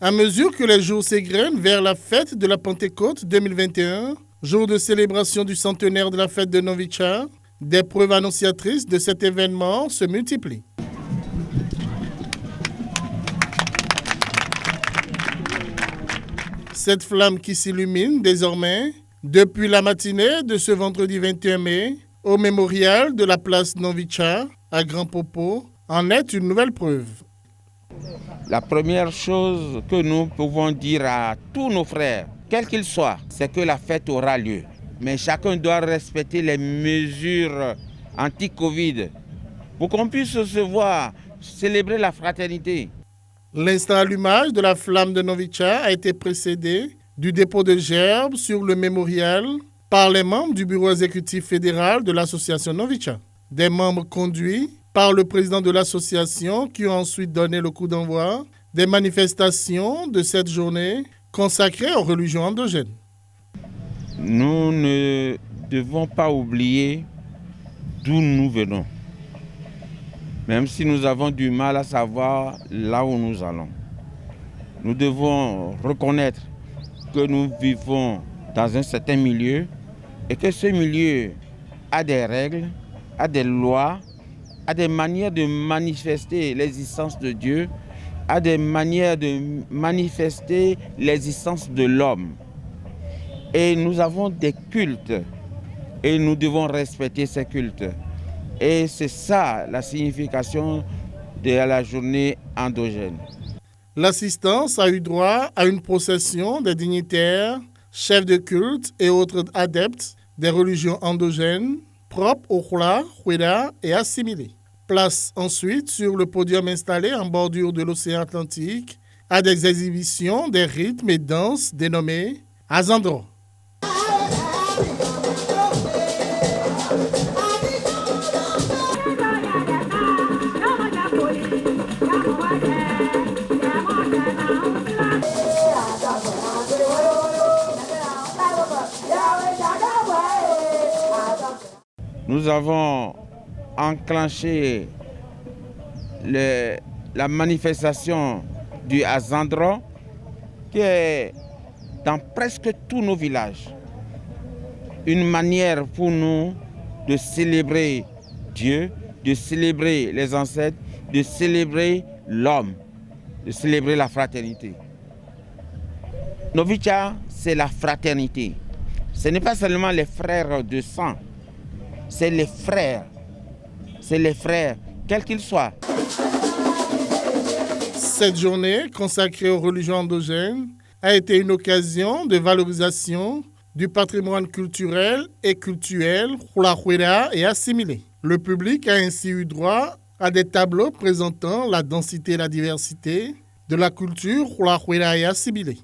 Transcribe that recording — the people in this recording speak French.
À mesure que les jours s'égrènent vers la fête de la Pentecôte 2021, jour de célébration du centenaire de la fête de Novicha, des preuves annonciatrices de cet événement se multiplient. Cette flamme qui s'illumine désormais depuis la matinée de ce vendredi 21 mai au mémorial de la place Novicha à Grand Popo en est une nouvelle preuve. La première chose que nous pouvons dire à tous nos frères, quels qu'ils soient, c'est que la fête aura lieu. Mais chacun doit respecter les mesures anti-Covid pour qu'on puisse se voir, célébrer la fraternité. L'instant allumage de la flamme de Novicha a été précédé du dépôt de gerbes sur le mémorial par les membres du bureau exécutif fédéral de l'association Novicha. Des membres conduits par le président de l'association qui ont ensuite donné le coup d'envoi des manifestations de cette journée consacrée aux religions endogènes. Nous ne devons pas oublier d'où nous venons, même si nous avons du mal à savoir là où nous allons. Nous devons reconnaître que nous vivons dans un certain milieu et que ce milieu a des règles, a des lois, a des manières de manifester l'existence de Dieu, a des manières de manifester l'existence de l'homme. Et nous avons des cultes et nous devons respecter ces cultes. Et c'est ça la signification de la journée endogène. L'assistance a eu droit à une procession des dignitaires, chefs de culte et autres adeptes des religions endogènes propres au Hula, Hueda et assimilés. Place ensuite sur le podium installé en bordure de l'océan Atlantique à des exhibitions des rythmes et danses dénommés Azandro. Nous avons enclenché la manifestation du Azandro qui est dans presque tous nos villages. Une manière pour nous de célébrer Dieu, de célébrer les ancêtres, de célébrer l'homme, de célébrer la fraternité. Novicha, c'est la fraternité. Ce n'est pas seulement les frères de sang, c'est les frères, quels qu'ils soient. Cette journée consacrée aux religions endogènes a été une occasion de valorisation du patrimoine culturel et cultuel Hula Hueda et assimilé. Le public a ainsi eu droit à des tableaux présentant la densité et la diversité de la culture Hula Hueda et assimilée.